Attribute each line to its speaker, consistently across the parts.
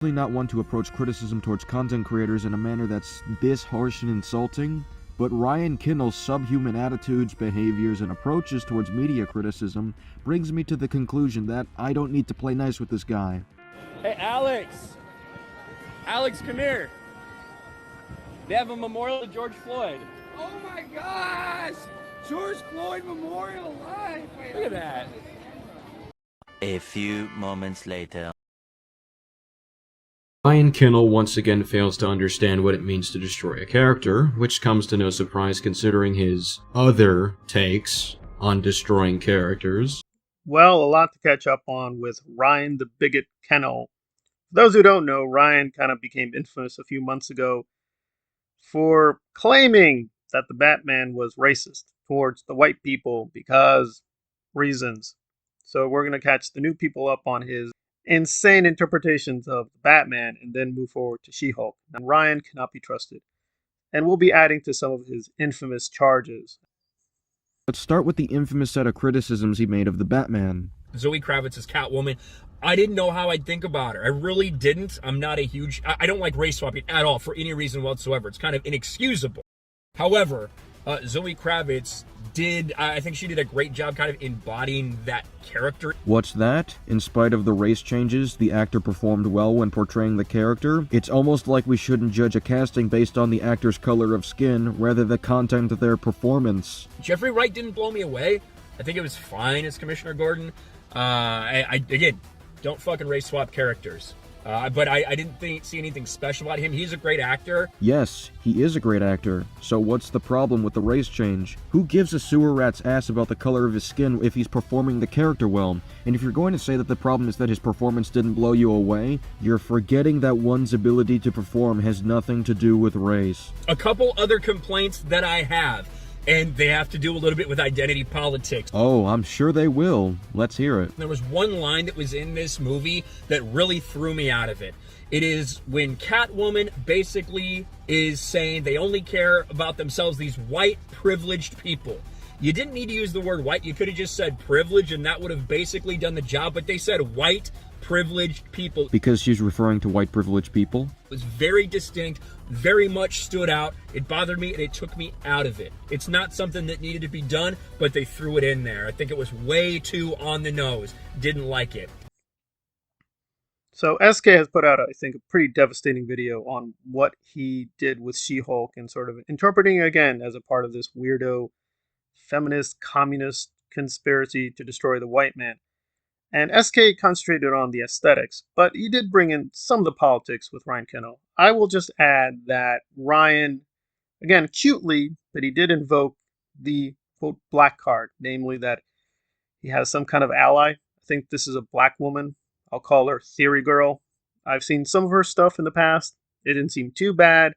Speaker 1: Not one to approach criticism towards content creators in a manner that's this harsh and insulting, but Ryan Kinel's subhuman attitudes, behaviors, and approaches towards media criticism brings me to the conclusion that I don't need to play nice with this guy.
Speaker 2: Hey, Alex! Alex, come here! They have a memorial to George Floyd.
Speaker 3: Oh my gosh! George Floyd Memorial Live! Wait,
Speaker 2: Look at that.
Speaker 4: A few moments later.
Speaker 5: Ryan Kinel once again fails to understand what it means to destroy a character, which comes to no surprise considering his other takes on destroying characters.
Speaker 6: Well, a lot to catch up on with Ryan the Bigot Kinel. For those who don't know, Ryan kind of became infamous a few months ago for claiming that the Batman was racist towards the white people because reasons. So we're going to catch the new people up on his insane interpretations of Batman and then move forward to She-Hulk. Now, Ryan cannot be trusted, and we'll be adding to some of his infamous charges.
Speaker 1: Let's start with the infamous set of criticisms he made of the Batman.
Speaker 2: Zoe Kravitz's Catwoman, I didn't know how I'd think about her. I really didn't. I'm not a huge... I don't like race swapping at all for any reason whatsoever. It's kind of inexcusable. However, Zoe Kravitz I think she did a great job kind of embodying that character.
Speaker 1: What's that? In spite of the race changes, the actor performed well when portraying the character. It's almost like we shouldn't judge a casting based on the actor's color of skin, rather the content of their performance.
Speaker 2: Jeffrey Wright didn't blow me away. I think it was fine as Commissioner Gordon. Again, don't fucking race swap characters. But I didn't see anything special about him. He's a great actor.
Speaker 1: Yes, he is a great actor. So what's the problem with the race change? Who gives a sewer rat's ass about the color of his skin if he's performing the character well? And if you're going to say that the problem is that his performance didn't blow you away, you're forgetting that one's ability to perform has nothing to do with race.
Speaker 2: A couple other complaints that I have, and they have to do a little bit with identity politics.
Speaker 1: Oh, I'm sure they will. Let's hear it.
Speaker 2: There was one line that was in this movie that really threw me out of it. It is when Catwoman basically is saying they only care about themselves, these white privileged people. You didn't need to use the word white. You could have just said privilege, and that would have basically done the job. But they said white privileged people.
Speaker 1: Because she's referring to white privileged people?
Speaker 2: It was very distinct, very much stood out. It bothered me, and it took me out of it. It's not something that needed to be done, but they threw it in there. I think it was way too on the nose. Didn't like it.
Speaker 6: So SK has put out, I think, a pretty devastating video on what he did with She-Hulk and sort of interpreting it again as a part of this weirdo feminist communist conspiracy to destroy the white man. And SK concentrated on the aesthetics, but he did bring in some of the politics with Ryan Kinel. I will just add that Ryan, again, cutely, but he did invoke the, quote, black card, namely that he has some kind of ally. I think this is a black woman. I'll call her Theory Girl. I've seen some of her stuff in the past. It didn't seem too bad,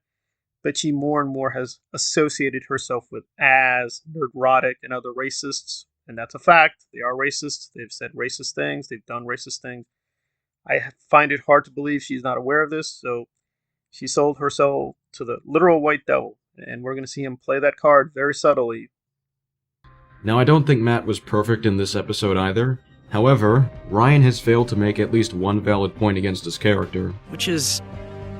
Speaker 6: but she more and more has associated herself with as nerdrotic and other racists. And that's a fact. They are racist. They've said racist things. They've done racist things. I find it hard to believe she's not aware of this. So she sold her soul to the literal white devil. And we're going to see him play that card very subtly.
Speaker 5: Now, I don't think Matt was perfect in this episode either. However, Ryan has failed to make at least one valid point against his character.
Speaker 7: Which is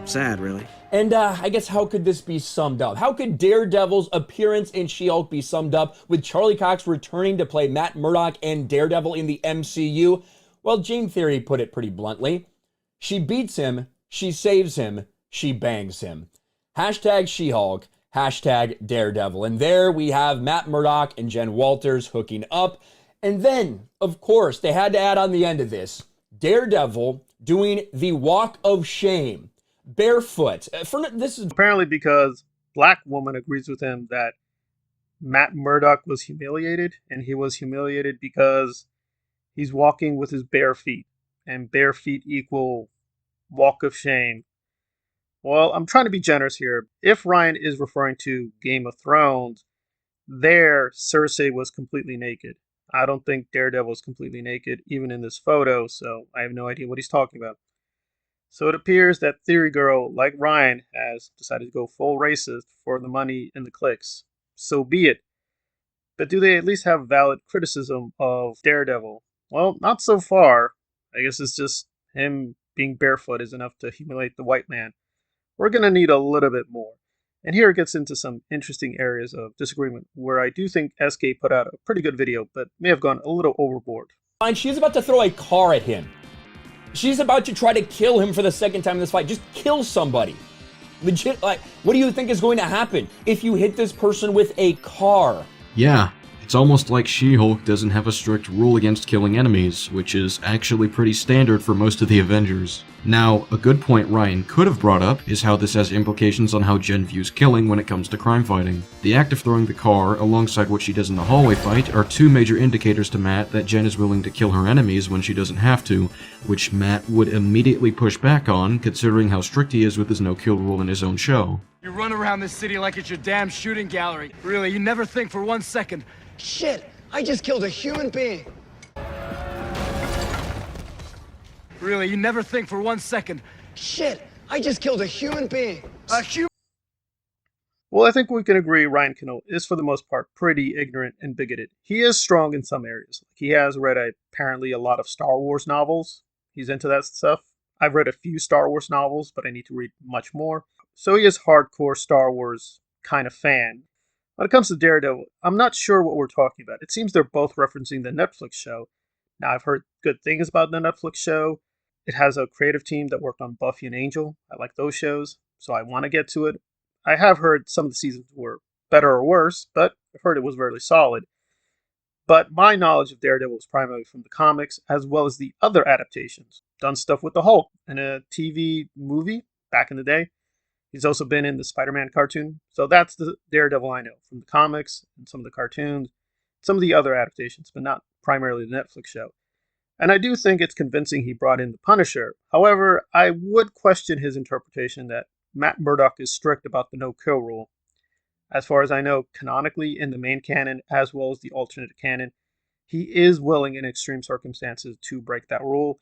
Speaker 7: sad, really.
Speaker 2: And I guess how could this be summed up? How could Daredevil's appearance in She-Hulk be summed up with Charlie Cox returning to play Matt Murdock and Daredevil in the MCU? Well, Jayne Theory put it pretty bluntly. She beats him, she saves him, she bangs him. Hashtag She-Hulk, hashtag Daredevil. And there we have Matt Murdock and Jen Walters hooking up. And then, of course, they had to add on the end of this, Daredevil doing the walk of shame. Barefoot. This is
Speaker 6: apparently because Black Woman agrees with him that Matt Murdock was humiliated, and he was humiliated because he's walking with his bare feet, and bare feet equal walk of shame. Well, I'm trying to be generous here. If Ryan is referring to Game of Thrones, there Cersei was completely naked. I don't think Daredevil is completely naked, even in this photo, so I have no idea what he's talking about. So it appears that Theory Girl, like Ryan, has decided to go full racist for the money and the clicks. So be it. But do they at least have valid criticism of Daredevil? Well, not so far. I guess it's just him being barefoot is enough to humiliate the white man, we're going to need a little bit more. And here it gets into some interesting areas of disagreement where I do think SK put out a pretty good video, but may have gone a little overboard.
Speaker 2: And she's about to throw a car at him. She's about to try to kill him for the second time in this fight. Just kill somebody. Legit, like, what do you think is going to happen if you hit this person with a car?
Speaker 5: Yeah, it's almost like She-Hulk doesn't have a strict rule against killing enemies, which is actually pretty standard for most of the Avengers. Now, a good point Ryan could have brought up is how this has implications on how Jen views killing when it comes to crime fighting. The act of throwing the car, alongside what she does in the hallway fight, are two major indicators to Matt that Jen is willing to kill her enemies when she doesn't have to, which Matt would immediately push back on, considering how strict he is with his no-kill rule in his own show.
Speaker 3: You run around this city like it's your damn shooting gallery. Really, you never think for 1 second,
Speaker 8: Shit, I just killed a human being.
Speaker 3: really, you never think for 1 second,
Speaker 8: Shit, I just killed a human being.
Speaker 3: a human.
Speaker 6: Well, I think we can agree Ryan Kinel is, for the most part, pretty ignorant and bigoted. He is strong in some areas. He has read apparently a lot of Star Wars novels. He's into that stuff. I've read a few Star Wars novels, but I need to read much more. So he is hardcore Star Wars kind of fan. When it comes to Daredevil, I'm not sure what we're talking about. It seems they're both referencing the Netflix show. Now, I've heard good things about the Netflix show. It has a creative team that worked on Buffy and Angel. I like those shows, so I want to get to it. I have heard some of the seasons were better or worse, but I've heard it was very solid. But my knowledge of Daredevil is primarily from the comics, as well as the other adaptations. Done stuff with the Hulk in a TV movie back in the day. He's also been in the Spider-Man cartoon. So that's the Daredevil I know from the comics and some of the cartoons, some of the other adaptations, but not primarily the Netflix show. And I do think it's convincing he brought in the Punisher. However, I would question his interpretation that Matt Murdock is strict about the no-kill rule. As far as I know, canonically in the main canon, as well as the alternate canon, he is willing in extreme circumstances to break that rule.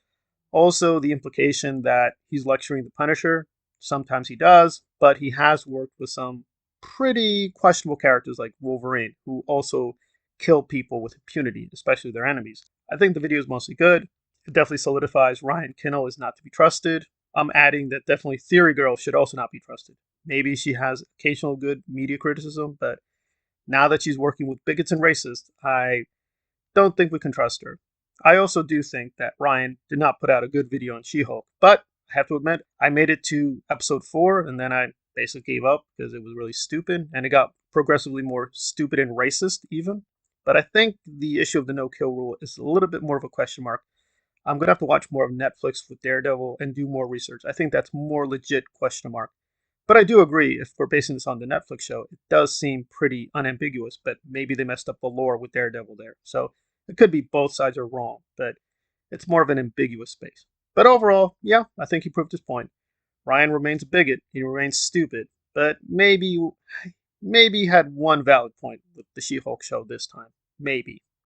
Speaker 6: Also, the implication that he's lecturing the Punisher, sometimes he does, but he has worked with some pretty questionable characters like Wolverine, who also kill people with impunity, especially their enemies. I think the video is mostly good. It definitely solidifies Ryan Kinel is not to be trusted. I'm adding that definitely Theory Girl should also not be trusted. Maybe she has occasional good media criticism, but now that she's working with bigots and racists, I don't think we can trust her. I also do think that Ryan did not put out a good video on She-Hulk, but I have to admit, I made it to episode 4, and then I basically gave up because it was really stupid, and it got progressively more stupid and racist even. But I think the issue of the no-kill rule is a little bit more of a question mark. I'm going to have to watch more of Netflix with Daredevil and do more research. I think that's more legit question mark. But I do agree, if we're basing this on the Netflix show, it does seem pretty unambiguous, but maybe they messed up the lore with Daredevil there. So it could be both sides are wrong, but it's more of an ambiguous space. But overall, yeah, I think he proved his point. Ryan remains a bigot, he remains stupid, but maybe he had one valid point with the She-Hulk show this time. Maybe.